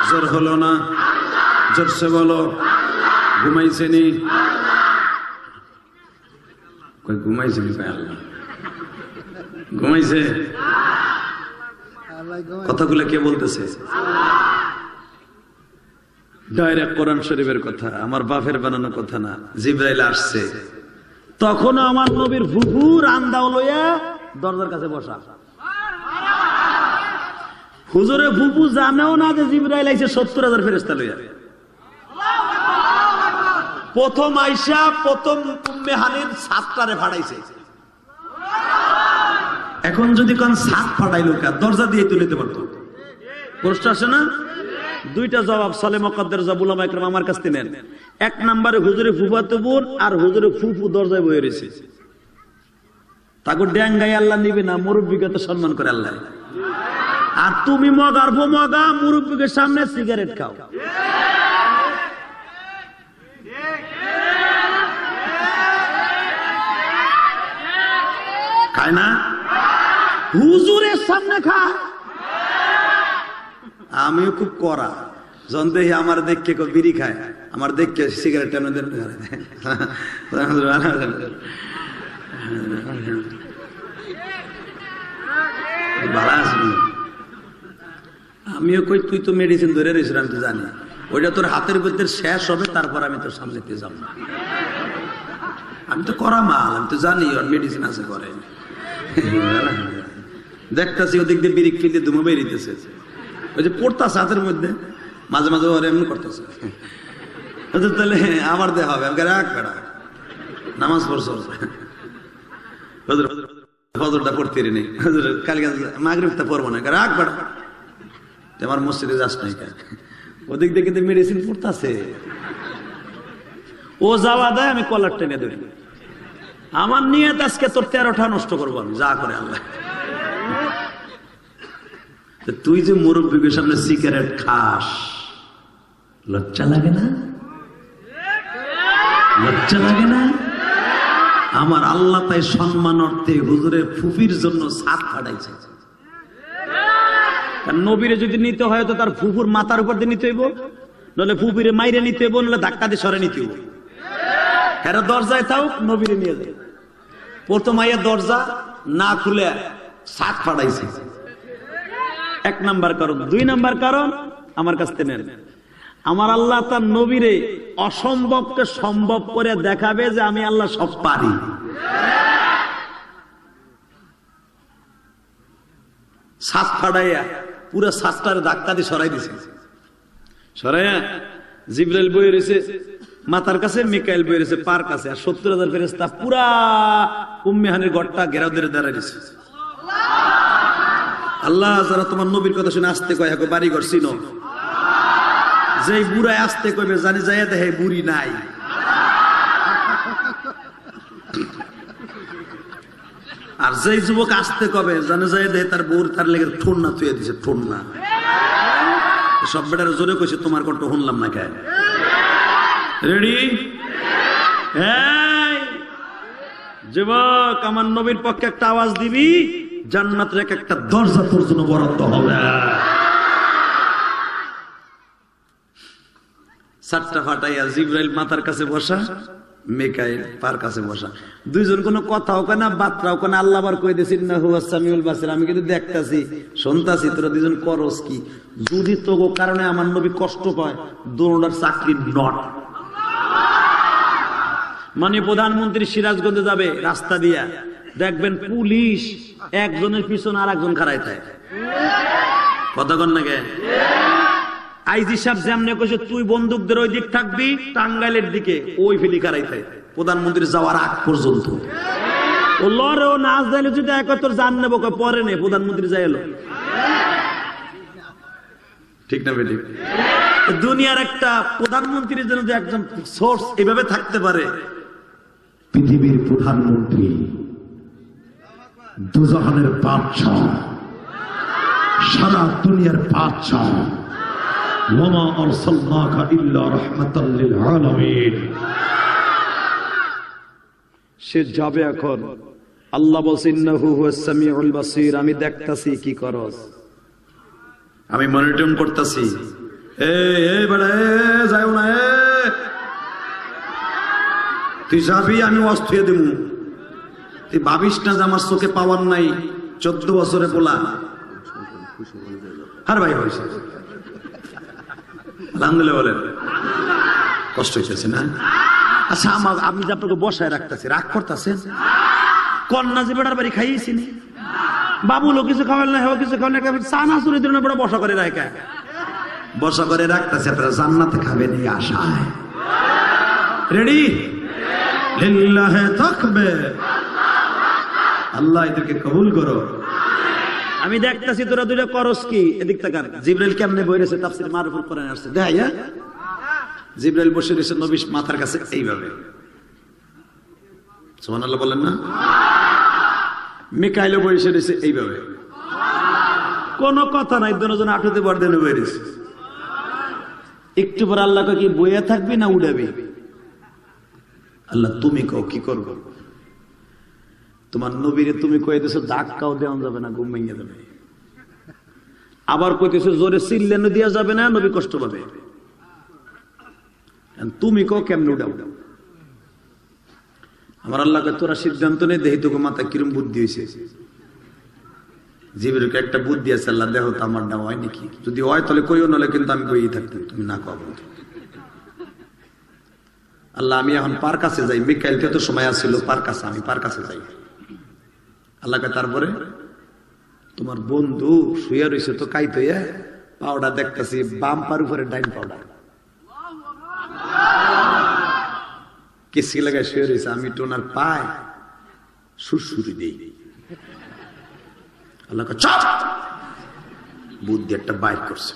জোর হলো না জোরসে বলো ঘুমাইছেনি কই ঘুমাইছেনি কই আল্লাহ ঘুমাইছে কথাগুলো কে বলতেছে ডাইরেক্ট কোরআন শরীফের কথা আমার বাপের বানানো কথা না জিবরাইল আসছে তখন আমার নবীর ফুফু রান্দাও লইয়া দরজার কাছে বসা হুজুরে ফুফু জানেও না যে জিবরাইল আইছে ৭০,০০০ ফেরেশতা লইয়া প্রথম আইসা প্রথম উম্মে হানির ৭টারে ফাড়াইছে এখন যদি কোন ৭ ফাড়াইলো কা দরজা দিয়ে তুলিতে পারতো প্রশ্ন আসে না দুইটা জবাব সালে মুকদ্দার জাবুলামা ইকরাম আমার কাছে নেন এক নম্বরে হুজুরে ফুফাতো বোন আর হুজুরে ফুফু দরজায় বসে রয়েছে তাকে ড্যাঙ্গাই আল্লাহ নিবে না মুরব্বিকে তো সম্মান করে আল্লাহ আর তুমি মগার মগা মুরব্বিকে সামনে সিগারেট খাও খায় না হুজুরের সামনে খায়। আমিও খুব করা, যখন দেখি আমার দেখকে বিড়ি খায়, আমার দেখকে সিগারেট টানো দেন, আমিও কই তুই তো মেডিসিন ধরে রয়েছিস, আমি তো জানি ওইটা তোর হাতের ভিতরে শেষ হবে, তারপর আমি তোর সামনে যাব না। আমি তো করা মাল, আমি তো জানি ওর মেডিসিন আছে করে। দেখতেছি ওদিক দিয়ে বিরিক ফিল দিয়ে ধুমো বেরিতেছে, ওই যে পড়তাছে হাতের মধ্যে, মাঝে মাঝে ওর এমনি করতেছে। তাহলে আমার দেওয়া হবে, আমাকে রাখ বেড়া, নামাজ পড়ছ, ফজরটা পড়তে নেই, কালকে মাগরিবটা পড়বো না, রাখ বেড়া, আমার মসজিদে যাস নাই। ওদিক দিয়ে কিন্তু মেডিসিন পড়তাছে, ও যাওয়া দেয়, আমি কলার টেনে ধরি। আমার নিয়ত আজকে তোর 13টা নষ্ট করবো আমি, যা করে আল্লাহ। তুই যে মুরব্বীর সামনে সিগারেট খাস, লজ্জা লাগে না? লজ্জা লাগে না? আমার আল্লাহ তাই সম্মান অর্থে হুজুরের ফুফির জন্য ছাদ ফাটাইছে। নবীরে যদি নিতে হয় তো তার ফুফুর মাথার উপর দিয়ে নিতে হইব, নাহলে ফুফিরে মাইরে নিতে হইব, নাহলে ধাক্কা দিয়ে সরে নিতে হইব। এরা দরজায় থাক, নবীরে নিয়ে যায়। প্রথম আইয়া দরজা না খুলে ছাদ ফাটাইছে, 1 নাম্বার কারণ। 2 নাম্বার কারণ, আমার কাছ থেকে নেন, আমার আল্লাহ তার নবীরে অসম্ভবকে সম্ভব করে দেখাবে যে আমি আল্লাহ সব পারি। ছাদ ফাটাইয়া পুরো ছাদটার ধাক্কা দিয়ে সরাই দিছে। সরাইয়া জিবরাইল বই রয়েছে মাথার কাছে, মিকাইল বই রয়েছে পার কাছে, আর 70,000 ফেরেশতা পুরা উম্মেহানের ঘরটা ঘেরাও দিয়ে দাঁড়াই দিছে। আল্লাহ যারা তোমার নবীর কথা শুনে আসতে কয়, হ্যাঁ বাড়ি ঘর চিনো, যেই বুড়ায় আসতে কইবে জানি যাইয়া দেখে বুড়ি নাই। আর যেই যুবক আসতে কবে জানে যাইয়া দেখে তার বউর তার লেগে ঠোন্না তুই দিছে, ঠোন্না। সব বেটার জোরে কইছে, তোমার কণ্ঠ শুনলাম না কেন? রেডি? যুবক, আমার নবীর পক্ষে একটা আওয়াজ দিবি, জান্নাতের একটা দরজা তোর জন্য বরাদ্দ হবে। ছাদটা ফাটাইয়া জিবরাইল মাথার কাছে বসা, মিকাইল পার কাছে বসা, দুইজন কোনো কথাও কয় না, বার্তাও কয় না। আল্লাহ আবার কই দিয়েছেন না হুয়া সামিউল বাসির, আমি কিন্তু দেখতাছি শুনতাছি তোরা দুজন করস কি। যদি তোগো কারণে আমার নবী কষ্ট পায়, দোনোটার চাকরি নট। মানে প্রধানমন্ত্রী সিরাজগঞ্জে যাবে, রাস্তা দিয়া দেখবেন পুলিশ একজনের পিছনে আর একজন খাড়াই থাকে, কথা কন না কে? আইজি সাহেব যেমনে কইছে তুই বন্দুকদের ওই দিক থাকবি, টাঙ্গাইলের দিকে ওই ফেলি খাড়াই থাকে প্রধানমন্ত্রী যাওয়ার আগ পর্যন্ত। ও লড়ে, ও নাচ দিলে যদি এক তোর জান নেবো, পরে নে প্রধানমন্ত্রী যাই এলো, ঠিক না বেটি? দুনিয়ার একটা প্রধানমন্ত্রীর জন্য একজন সোর্স এভাবে থাকতে পারে, পৃথিবীর প্রধানমন্ত্রী, দুজাহানের বাদশাহ, সারা দুনিয়ার বাদশাহ, ওয়ামা আরসালনাকা ইল্লা রাহমাতাল লিল আলামিন। সে যাবে এখন। আল্লাহ বলছেন ইন্নাহু হুয়াস সামিউল বাসীর, আমি দেখতাছি কি করস, আমি মনিটরিং করতেছি। এই বড় যাও না, তুই যাবি, আমি অস্ত্র দেব। তুই ভাবিস না যে আমার চোখে পাওয়ার নাই, 14 বছরে পোলা। আর ভাই হয়েছে আলহামদুলিল্লাহ বলেন, কষ্ট হয়েছে না? আচ্ছা আমার, আপনি যে আপনাকে বসায় রাখতেছি, রাগ করতেছেন, কন্যা যে বেটার বাড়ি খাইয়েছি নি, বাবুলো কিছু খাওয়াল না, হেও কিছু খাওয়াল না, চানা চুরি দিল না, বড় বসা করে রাখা, বসা করে রাখতেছে, আপনারা জান্নাতে খাবেন এই আশায়। রেডি? লিল্লাহি তাকবীর, আল্লাহ এদেরকে কবুল করো। আমি দেখতেছি তোরা দুইটা করস কি, এদিক তাকান। জিবরাইল কেমনে বই রয়েছে, তাফসীর মারুফুল কোরআনে আসছে, দেখাইয়া জিবরাইল বসে রয়েছে নবীর মাথার কাছে এইভাবে, সুবহানাল্লাহ বলেন না? মিকাইলও বসে রয়েছে এইভাবে, কোন কথা নাই, দুজন আঠুতে বর্ধনে বই রয়েছে। একটু পর আল্লাহকে কি বইয়া থাকবি না উড়াবি? আল্লাহ তুমি কও কি করবো? তোমার নবীরে তুমি কয়ে দিছো ধাক্কাও দেওয়া যাবে না, ঘুম ভেঙে যাবে। আবার কইতেছো জোরে চিল্লানো দেওয়া যাবে না, নবী কষ্ট পাবে। তুমি কও কেমনে উঠাও? আমার আল্লাহকে তোরা সিদ্ধান্ত নেই, দেখি তোকে মাথা কিরম বুদ্ধি হয়েছে। জিবরিলকে একটা বুদ্ধি আছে, আল্লাহ দেখো তো আমার না হয় নাকি, যদি হয় তাহলে কইও, নাহলে কিন্তু আমি কইই থাকতাম, তুমি না কও। আল্লাহ আমি এখন পার কাছে যাই, মিকাইল তো সময় আসছিল পার কাছে, আমি পার কাছে যাই। আল্লাহকে তারপরে তোমার বন্ধু শুয়ে রয়েছে তো কাইতে পাউডার দেখতেছি, বাম পার উপরে ডাইন পাউডার কেসি লাগায় শুয়ে রয়েছে, আমি টোনার পায় সুরসুরি দিই। আল্লাহকে চাপ বুদ্ধি একটা বাইর করছে।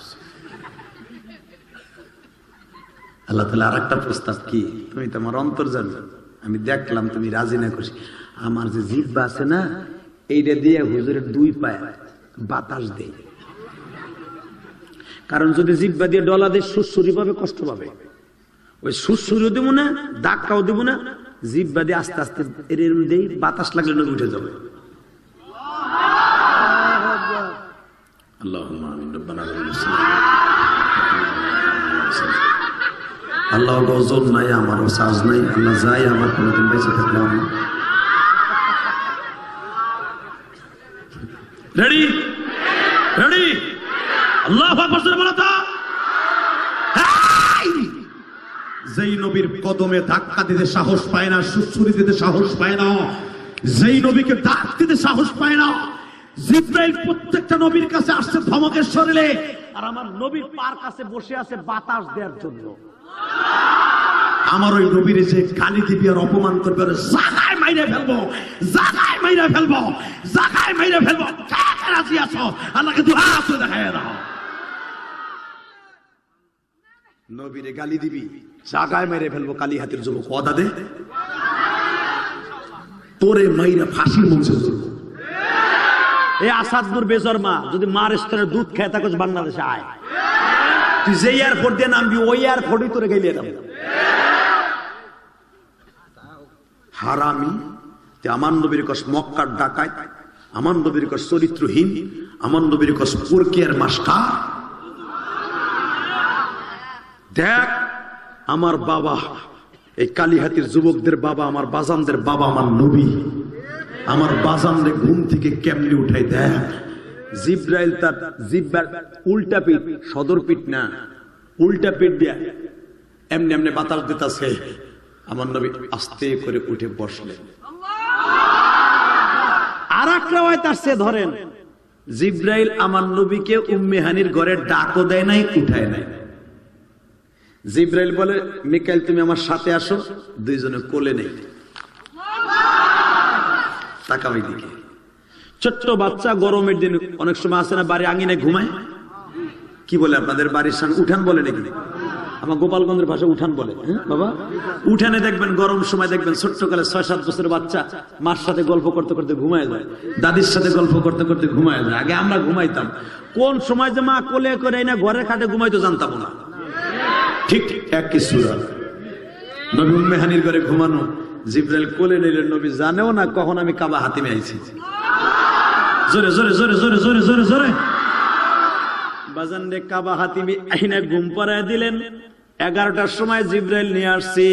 আল্লাহ তাআলা আর একটা প্রস্তাব কি, তুমি তো আমার অন্তর জানো, আমি দেখলাম তুমি রাজি না করছি, আমার যে জিহ্বা আছে না, এইটা দিয়ে হুজুরের দুই পায়ে বাতাস দেই। কারণ যদি জিহ্বা দিয়ে ডলা দিয়ে সুরসুরি পাবে, কষ্ট পাবে। ওই সুরসুরিও দিব না, ধাক্কাও দিব না, জিহ্বা দিয়ে আস্তে আস্তে এরম দেই, বাতাস লাগলে নবী উঠে যাবে। আল্লাহুম্মা আমিন। রব্বানা আল্লাহ ওজন নাই, আমারও সাজ নাই, আল্লাহ যাই আমার কোনোদিন বেঁচে থাকলে আমার। রেডি রেডি, আল্লাহু আকবার বলো তো। যেই নবীর কদমে ধাক্কা দিতে সাহস পায় না, সুসুরি দিতে সাহস পায় না, যেই নবীকে ডাক দিতে সাহস পায় না, জিবরাইল প্রত্যেকটা নবীর কাছে আসছে ধমকের শরীরে, আর আমার নবীর পার কাছে বসে আছে বাতাস দেওয়ার জন্য। আমার ওই নবীর যে গালি দিবি আর অপমান করবে, জাগায় মাইরে ফেলবো, জাগায় মাইরে ফেলবো, জাগায় মাইরে ফেলবো। কাকে রাজি আছো? আল্লাহকে দুই হাত তুলে দেখায় দাও। নবীরে গালি দিবি, জাগায় মেরে ফেলবো, কালী হাতের যুবক ওয়াদা দে, তোরে মাইরা ফাঁসির মঞ্চে তুলবো। এই আসাদুর বেজরমা যদি মার স্তরের দুধ খেয়ে থাকো বাংলাদেশে আয়, তুই যে এয়ারপোর্ট দিয়ে নামবি ওই এয়ারপোর্টই তোরে গেলিয়ে যাবে। হারামি, আমার নবীর কস মক্কার ডাকায়, আমার নবীর কস চরিত্রহীন, আমার নবীর কস পরকিয়ার মাস্টার। দেখ আমার বাবা, এই কালীহাতির যুবকদের বাবা, আমার বাজানদের বাবা, আমার নবী, আমার বাজানদের ঘুম থেকে কেমনি উঠাই দেখ। জিব্রাইল তার জিব্বার উল্টা পিঠ, সদর পিঠ না, উল্টা পিঠ দিয়া এমনি এমনি বাতাস দিতেছে। আমার নবী আস্তে করে উঠে বসলেন। আর একটা হয় তার সে ধরেন, জিব্রাইল আমার নবীকে উম্মে হানির ঘরে ডাকও দেয় নাই, উঠায় নাই। জিব্রাইল বলে মিকাইল তুমি আমার সাথে আসো, দুইজনে কোলে নেই। তাকাওই দিকে ছোট্ট বাচ্চা, গরমের দিন অনেক সময় আসে না বাড়ি আঙিনে ঘুমায়, কি বলে আপনাদের বাড়ির সামনে উঠান বলে নাকি? আমার গোপালগঞ্জের ভাষা উঠান বলে। হ্যাঁ বাবা, উঠানে দেখবেন গরম সময় দেখবেন ছোট্টকালে 6-7 বছরের বাচ্চা মার সাথে গল্প করতে করতে ঘুমায় যায়, দাদির সাথে গল্প করতে করতে ঘুমায় যায়। আগে আমরা ঘুমাইতাম, কোন সময় যে মা কোলে করে না ঘরের খাটে ঘুমাইতো জানতাম না। ঠিক একই সূরা নবী উম্মে হানির ঘরে ঘুমানো, জিব্রাইল কোলে নিলেন, নবী জানেও না কখন আমি কাবা হাতিমে আইছি। জোরে জোরে জোরে জোরে জোরে জোরে জোরে বাজান রে কাবা হাতিমি আইনা ঘুম পাড়ায় দিলেন। 11টার সময় জিব্রাইল নিয়ে আসছি,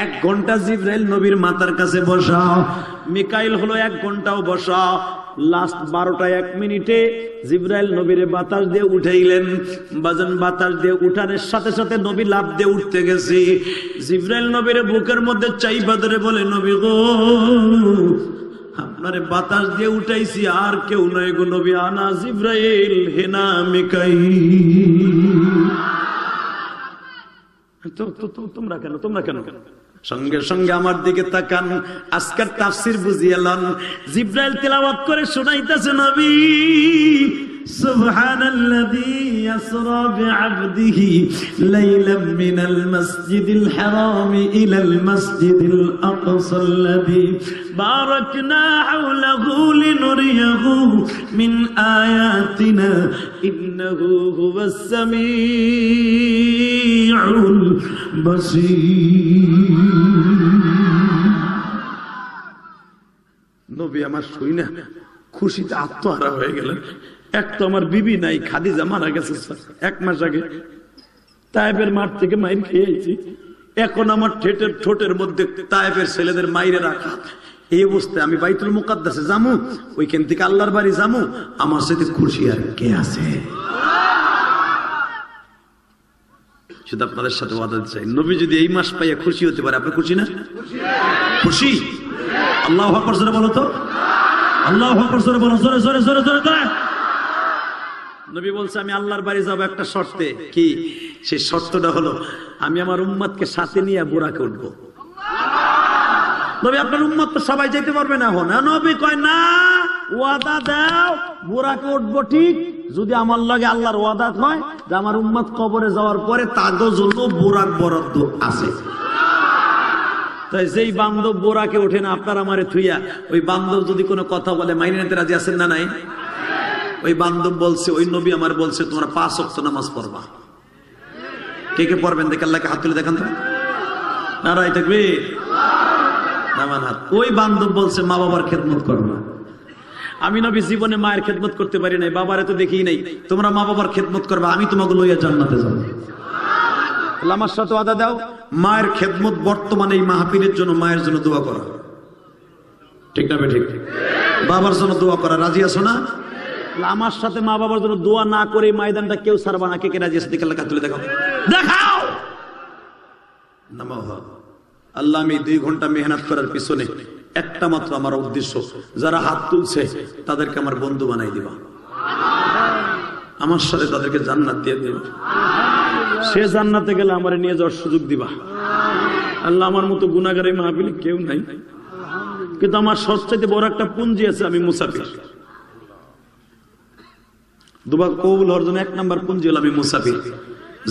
1 ঘন্টা জিব্রাইল নবীর মাথার কাছে বসা, মিকাইল হলো 1 ঘন্টাও বসা। লাস্ট 12টা 1 মিনিটে জিব্রাইল নবীরে বাতাস দিয়ে উঠাইলেন। বাজান বাতাস দিয়ে উঠানের সাথে সাথে নবী লাফ দিয়ে উঠতে গেছে। জিব্রাইল নবীরে বুকের মধ্যে চাইবা ধরে বলে, নবী গো আপনারে বাতাস দিয়ে উঠাইছি, আর কেউ নয় গো নবী, আনা জিব্রাইল, হেনা মিকাইল। তোমরা কেন, তোমরা কেন? সঙ্গে সঙ্গে আমার দিকে তাকান, আজকের তাফসীর বুঝিয়ে লন। জিব্রাইল তেলাওয়াত করে শোনাইতেছে, নবী সুবহানাল্লাযী আসরা বিআবদিহি লাইলাম মিনাল মাসজিদিল হারাম ইলাল মাসজিদিল আকসাল্লাযী বারাকনা হাওলাহু লিনুরিয়াহু মিন আয়াতিনা ইন্নাহু হুয়াস সামিউল বাসীর। নবী আমার শুই না খুশিতে আত্মহারা হয়ে গেলেন। এক তো আমার বিবি নাই, খাদিজা মারা গেছে 1 মাস আগে, তায়েফের মাঠ থেকে মাইর খেয়েছি। এখন আমার ঠোঁটের মধ্যে তায়েফের ছেলেদের মাইরে রাখা। এই অবস্থায় আমি বাইতুল মুকাদ্দাসে যামু, ওইখান থেকে আল্লাহর বাড়ি যামু, আমার সাথে খুশি আর কে আছে? শুধু আপনাদের সাথে ওয়াদা দিতে চাই, নবী যদি এই মাস পাইয়া খুশি হতে পারে, আপনি খুশি না? খুশি? আল্লাহু আকবার জোরে বলো তো, আল্লাহু আকবার জোরে বলো, জোরে জোরে জোরে জোরে জোরে। নবী বলছে আমি আল্লাহর বাড়ি যাব একটা শর্তে। কি সেই শর্তটা? হলো আমি আমার উম্মতকে সাথে নিয়ে বুরাকে উঠবো। নবী আপনার উম্মত তো সবাই যেতে পারবে না। এখন নবী কয় না, ওয়াদা দাও বুরাকে উঠবো, ঠিক যদি আমার লগে আল্লাহর ওয়াদা হয় যে আমার উম্মত কবরে যাওয়ার পরে তাদের জন্য বুরাক বরাদ্দ আছে। তাই যেই বান্ধব বোরাকে ওঠে না আপনার আমারে থুইয়া, ওই বান্ধব যদি কোনো কথা বলে মাইনে নিতে রাজি আছেন না নাই? ওই বান্ধব বলছে, ওই নবী আমার বলছে তোমরা 5 ওয়াক্ত নামাজ পড়বা। কে কে পড়বেন দেখে আল্লাহকে হাত তুলে দেখান তো। নারাই তাকবীর, নামান হাত। ওই বান্ধব বলছে মা বাবার খেদমত করবা। আমি নবী জীবনে মায়ের খেদমত করতে পারি নাই, বাবারে তো দেখি নাই, তোমরা মা বাবার খেদমত করবা, আমি তোমাকে লইয়া জান্নাতে যাব। আমার সাথে ওয়াদা দাও, মায়ের খেদমত বর্তমানে এই মাহফিলের জন্য মায়ের জন্য দোয়া করা, ঠিক না? ঠিক। বাবার জন্য দোয়া করা, রাজি আছো না? আমার সাথে মা বাবার জন্য দোয়া না করে ময়দানটা কেউ ছাড়বা না। কে কে রাজি আছে দেখে আল্লাহ তুলে দেখাও, দেখাও। নামাও। আল্লাহ আমি 2 ঘন্টা মেহনত করার পিছনে একটা মাত্র আমার উদ্দেশ্য, যারা হাত তুলছে তাদেরকে আমার বন্ধু বানাই দিবা, আমার সাথে তাদেরকে জান্নাত দিয়ে দিবা। সে জান্নাতে গেলে আমারে নিয়ে যাওয়ার সুযোগ দিবা। আল্লাহ আমার মতো গুনাহগার এই মাহফিলে কেউ নাই, কিন্তু আমার সবচেয়ে বড় একটা পুঞ্জি আছে, আমি মুসাফির। দুবা কবুল হওয়ার জন্য 1 নাম্বার পুঞ্জি হলো আমি মুসাফির।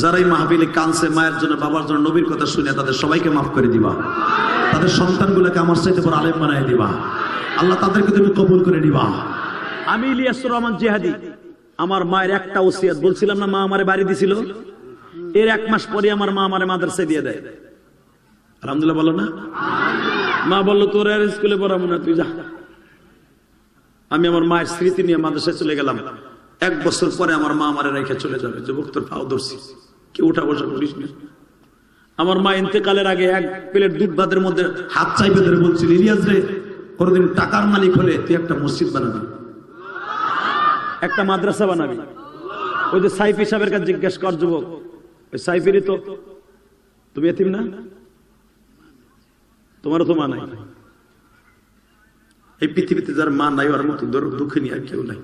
যারা এই মাহফিলে কানছে মায়ের জন্য বাবার জন্য নবীর কথা শুনে, তাদের সবাইকে মাফ করে দিবা, তাদের সন্তানগুলোকে আমার চাইতে বড় আলেম বানায় দিবা। আল্লাহ তাদেরকে তুমি কবুল করে নিবা। আমি ইলিয়াসুর রহমান জিহাদি, আমার মায়ের একটা ওসিয়ত বলছিলাম না, মা আমারে বাড়ি দিছিল, এর 1 মাস পরে আমার মা আমারে মাদ্রাসায় দিয়ে দেয়। আলহামদুলিল্লাহ বলো না? মা বললো তোর আর স্কুলে পড়াবো না, তুই যা। আমি আমার মায়ের স্মৃতি নিয়ে মাদ্রাসায় চলে গেলাম। 1 বছর পরে আমার মা আমারে রেখে চলে যাবে। যুবক তোর পাও ধরছি, কেউ উঠা বসা করিস না। আমার মা ইন্তেকালের আগে 1 প্লেট দুধ ভাতের মধ্যে হাত চাইবে ধরে বলছিল, ইলিয়াস রে কোনদিন টাকার মালিক হলে তুই একটা মসজিদ বানাবি, একটা মাদ্রাসা বানাবি। ওই যে সাইফি সাহেবের কাছে জিজ্ঞেস কর যুবক, ওই সাইফিরই তো তুমি এতিম না? তোমারও তো মা নাই। এই পৃথিবীতে যার মা নাই ওর মতো দুঃখিনী আর কেউ নাই।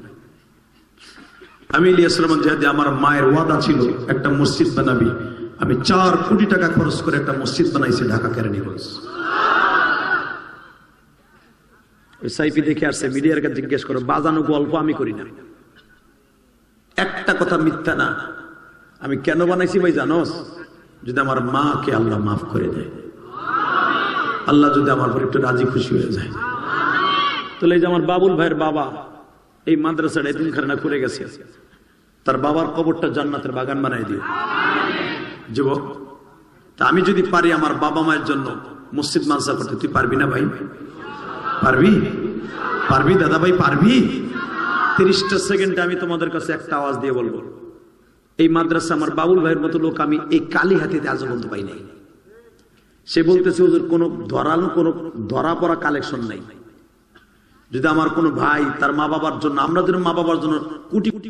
আমি ইলিয়াস রহমান জিহাদি, আমার মায়ের ওয়াদা ছিল একটা মসজিদ বানাবি। আমি 4 কোটি টাকা খরচ করে একটা মসজিদ বানাইছি ঢাকা কেরানীগঞ্জ। ওই সাইফি দেখে আসছে, মিডিয়ার কাছে জিজ্ঞেস করো, বাজানো গল্প আমি করি না, একটা কথা মিথ্যা না। আমি কেন বানাইছি ভাই জানোস? যদি আমার মাকে আল্লাহ মাফ করে দেয়, আল্লাহ যদি আমার উপর একটু রাজি খুশি হয়ে যায়, তাহলে এই যে আমার বাবুল ভাইয়ের বাবা এই মাদ্রাসাটা এতিমখানা করে গেছে, তার বাবার কবরটা জান্নাতের বাগান বানাই দিও যুবক। তা আমি যদি পারি আমার বাবা মায়ের জন্য মসজিদ মাদ্রাসা করতে, তুই পারবি না ভাই? পারবি? পারবি দাদা ভাই, পারবি? 30টা সেকেন্ডে আমি তোমাদের কাছে একটা আওয়াজ দিয়ে বলবো, এই মাদ্রাসা আমার বাবুল ভাইয়ের মতো লোক আমি এই কালী হাতিতে আজও বলতে পাই নাই। সে বলতেছে ওদের কোনো ধরানো, কোনো ধরা পড়া কালেকশন নাই। যদি আমার কোনো ভাই তার মা বাবার জন্য, আমরা যেন মা বাবার জন্য কোটি কোটি